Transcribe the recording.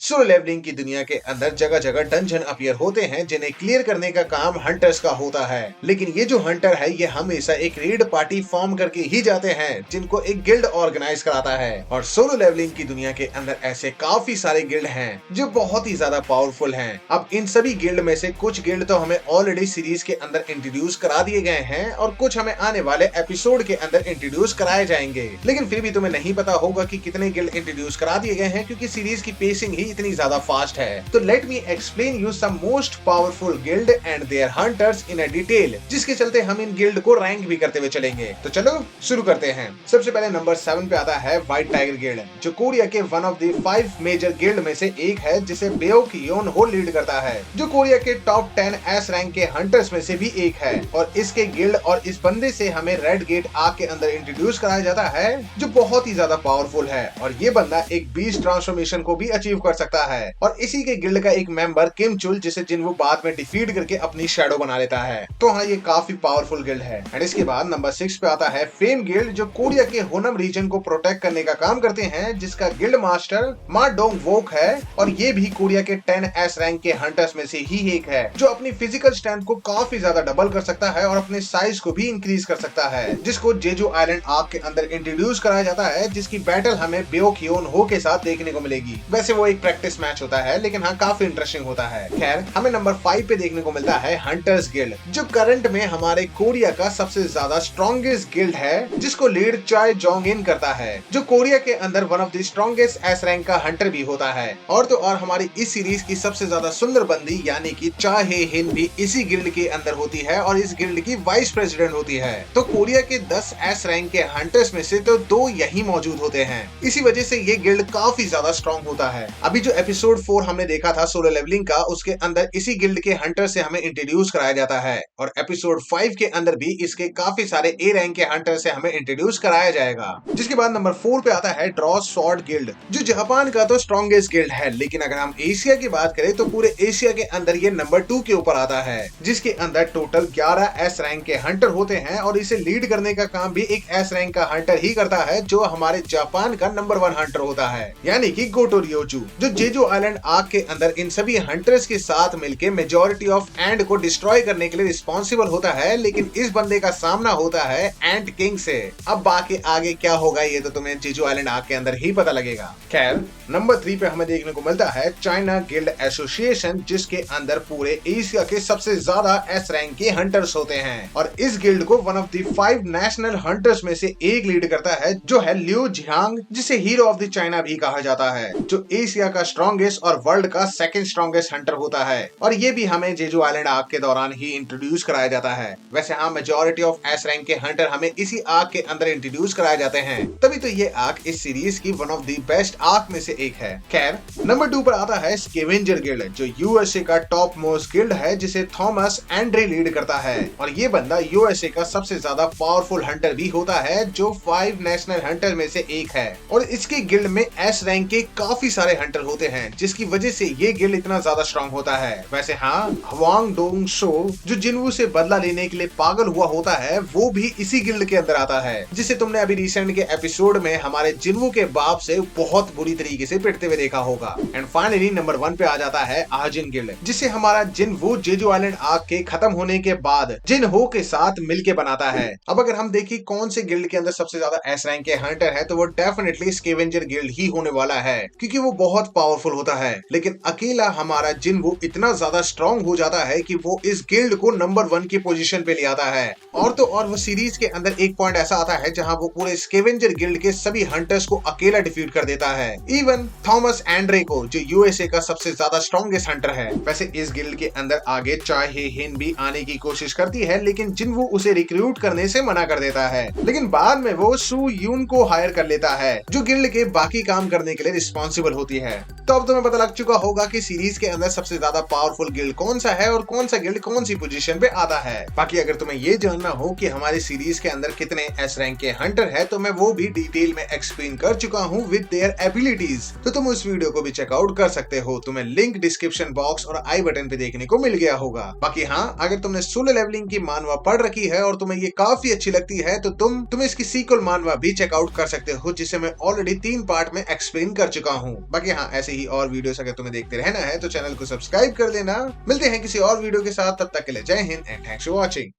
Solo levelling की दुनिया के अंदर जगह जगह डंजन अपीयर होते हैं जिन्हें क्लियर करने का काम हंटर्स का होता है। लेकिन ये जो हंटर है ये हमेशा एक रेड पार्टी फॉर्म करके ही जाते हैं जिनको एक गिल्ड ऑर्गेनाइज कराता है। और सोलो लेवलिंग की दुनिया के अंदर ऐसे काफी सारे गिल्ड हैं जो बहुत ही ज्यादा पावरफुल हैं। अब इन सभी गिल्ड में से कुछ गिल्ड तो हमें ऑलरेडी सीरीज के अंदर इंट्रोड्यूस करा दिए गए हैं और कुछ हमें आने वाले एपिसोड के अंदर इंट्रोड्यूस कराए जाएंगे। लेकिन फिर भी तुम्हें नहीं पता होगा कि कितने गिल्ड इंट्रोड्यूस करा दिए गए हैं क्योंकि सीरीज की पेसिंग ही इतनी ज्यादा फास्ट है। तो let me explain you some most powerful guild and their hunters in a detail, जिसके चलते हम इन गिल्ड को रैंक भी करते हुए चलेंगे। तो चलो शुरू करते हैं। सबसे पहले नंबर 7 पे आता है व्हाइट टाइगर गिल्ड, जो कोरिया के one of the 5 major guild में से एक है जिसे बेओक योन हो लीड करता है, जो कोरिया के टॉप 10 एस रैंक के हंटर्स में से भी एक है। और इसके गिल्ड और इस बंदे से हमें रेड गेट आर्क के अंदर इंट्रोड्यूस कराया जाता है जो बहुत ही ज्यादा पावरफुल है। और ये बंदा एक बीस्ट ट्रांसफॉर्मेशन को भी अचीव कर सकता है। और इसी के गिल्ड का एक मेंबर किम चुल, जिसे जिन्वू बाद में डिफीट करके अपनी शैडो बना लेता है। तो हाँ, ये काफी पावरफुल गिल्ड है। एंड इसके बाद नंबर 6 पे आता है फेम गिल्ड, जो कोरिया के होनम रीजन को प्रोटेक्ट करने का काम करते हैं, जिसका गिल्ड मास्टर मा डोंग वोक है। और ये भी कोरिया के 10 एस रैंक के हंटर्स में से ही एक है जो अपनी फिजिकल स्ट्रेंथ को काफी ज्यादा डबल कर सकता है और अपने साइज को भी इंक्रीज कर सकता है, जिसको जेजू आइलैंड आर्क के अंदर इंट्रोड्यूस कराया जाता है, जिसकी बैटल हमें बेओक योन हो के साथ देखने को मिलेगी। वैसे वो एक प्रैक्टिस मैच होता है लेकिन हाँ, काफी इंटरेस्टिंग होता है। खैर, हमें नंबर 5 पे देखने को मिलता है हंटर्स गिल्ड, जो करंट में हमारे कोरिया का सबसे ज्यादा स्ट्रॉन्गेस्ट गिल्ड है, जिसको लीड चाय जोंग इन करता है, जो कोरिया के अंदर one of the strongest S rank का हंटर भी होता है। और तो और हमारी इस सीरीज की सबसे ज्यादा सुंदर बंदी यानी कि चा हे हिन भी इसी गिल्ड के अंदर होती है और इस गिल्ड की वाइस प्रेसिडेंट होती है। तो कोरिया के 10 एस रैंक के हंटर्स में से तो 2 यही मौजूद होते हैं। इसी वजह से ये गिल्ड काफी ज्यादा स्ट्रॉन्ग होता है। अभी जो एपिसोड 4 हमने देखा था सोलो लेवलिंग का, उसके अंदर इसी गिल्ड के हंटर से हमें इंट्रोड्यूस कराया जाता है। और एपिसोड 5 के अंदर भी इसके काफी सारे ए रैंक के हंटर से हमें इंट्रोड्यूस कराया जाएगा। जिसके बाद नंबर 4 पे आता है ड्रॉ स्वॉर्ड गिल्ड, जो जापान का तो स्ट्रॉन्गेस्ट गिल्ड है, लेकिन अगर हम एशिया की बात करें तो पूरे एशिया के अंदर ये नंबर 2 के ऊपर आता है, जिसके अंदर टोटल 11 एस रैंक के हंटर होते हैं। और इसे लीड करने का काम भी एक एस रैंक का हंटर ही करता है, जो हमारे जापान का नंबर 1 हंटर होता है, यानी कि गोटो रियोचू, जो जेजू आइलैंड आर्क के अंदर इन सभी हंटर्स के साथ मिलके मेजॉरिटी ऑफ एंड को डिस्ट्रॉय करने के लिए रिस्पॉन्सिबल होता है। लेकिन इस बंदे का सामना होता है एंट किंग से। अब बाकी आगे क्या होगा ये तो तुम्हें जेजू आइलैंड आर्क के अंदर ही पता लगेगा। खैर, नंबर 3 पे हमें देखने को मिलता है चाइना गिल्ड एसोसिएशन, जिसके अंदर पूरे एशिया के सबसे ज्यादा एस रैंक के हंटर्स होते हैं। और इस गिल्ड को one of the 5 national hunters में से एक लीड करता है, जो है लिu जियांग, जिसे हीरो ऑफ द चाइना भी कहा जाता है, जो एशिया का स्ट्रॉन्गेस्ट और वर्ल्ड का सेकंड स्ट्रॉन्गेस्ट हंटर होता है। और ये भी हमें जेजू आइलैंड आर्क के दौरान ही इंट्रोड्यूस कराया जाता है। वैसे हाँ, मेजॉरिटी ऑफ एस रैंक के हंटर हमें इसी आर्क के अंदर इंट्रोड्यूस कराए जाते हैं, तभी तो ये आर्क इस सीरीज की one of the best arc में से एक है। खैर, नंबर 2 पर आता है स्केवेंजर गिल्ड, जो यूएसए का टॉप मोस्ट गिल्ड है, जिसे थॉमस एंड्रे लीड करता है। और ये बंदा यूएसए का सबसे ज्यादा पावरफुल हंटर भी होता है, जो 5 नेशनल हंटर में से एक है। और इसके गिल्ड में एस रैंक के काफी सारे हंटर होते हैं, जिसकी वजह से ये गिल्ड इतना ज्यादा स्ट्रॉन्ग होता है। वैसे हाँ, हवांग डोंग शो, जो जिन्वू से बदला लेने के लिए पागल हुआ होता है, वो भी इसी गिल्ड के अंदर आता है, जिसे तुमने अभी रिसेंट के एपिसोड में हमारे जिन्वू के बाप से बहुत बुरी तरीके से पिटते हुए देखा होगा। एंड फाइनली नंबर 1 पे आ जाता है आजिन गिल्ड, जिसे हमारा जिन्वू जेजू आइलैंड आर्क के खत्म होने के बाद जिनहो के साथ मिलके बनाता है। अब अगर हम देखें कौन से गिल्ड के अंदर सबसे ज्यादा एस रैंक के हंटर है, तो वो डेफिनेटली स्केवेंजर गिल्ड ही होने वाला है, क्योंकि वो बहुत पावरफुल होता है। लेकिन अकेला हमारा जिन्वू इतना ज्यादा स्ट्रॉन्ग हो जाता है कि वो इस गिल्ड को नंबर 1 की पोजीशन पे ले आता है। और तो और वो सीरीज के अंदर एक पॉइंट ऐसा आता है जहां वो पूरे स्केवेंजर गिल्ड के सभी हंटर्स को अकेला डिफीट कर देता है, इवन थॉमस एंड्रे को, जो यूएसए का सबसे ज्यादा स्ट्रॉन्गेस्ट हंटर है। वैसे इस गिल्ड के अंदर आगे चाय हे हिन भी आने की कोशिश करती है, लेकिन जिन्वू उसे रिक्रूट करने से मना कर देता है। लेकिन बाद में वो सू यून को हायर कर लेता है, जो गिल्ड के बाकी काम करने के लिए रिस्पॉन्सिबल होती है। तो अब तुम्हें पता लग चुका होगा कि सीरीज के अंदर सबसे ज्यादा पावरफुल गिल्ड कौन सा है और कौन सा गिल्ड कौन सी पोजीशन पे आता है। बाकी अगर तुम्हें ये जानना हो कि हमारी सीरीज के अंदर कितने एस रैंक के हंटर है, तो मैं वो भी डिटेल में एक्सप्लेन कर चुका हूँ विद देयर एबिलिटीज, तो तुम उस वीडियो को भी चेकआउट कर सकते हो। तुम्हें लिंक डिस्क्रिप्शन बॉक्स और आई बटन पे देखने को मिल गया होगा। बाकी हाँ, अगर तुमने सोलो लेवलिंग की मानवा पढ़ रखी है और तुम्हें ये काफी अच्छी लगती है, तो तुम इसकी सीक्वल मानवा भी चेकआउट कर सकते हो, जिसे मैं ऑलरेडी 3 पार्ट में एक्सप्लेन कर चुका हूँ। बाकी हाँ, ऐसे ही और वीडियोस अगर तुम्हें देखते रहना है तो चैनल को सब्सक्राइब कर देना। मिलते हैं किसी और वीडियो के साथ, तब तक के लिए जय Hind and thanks for watching.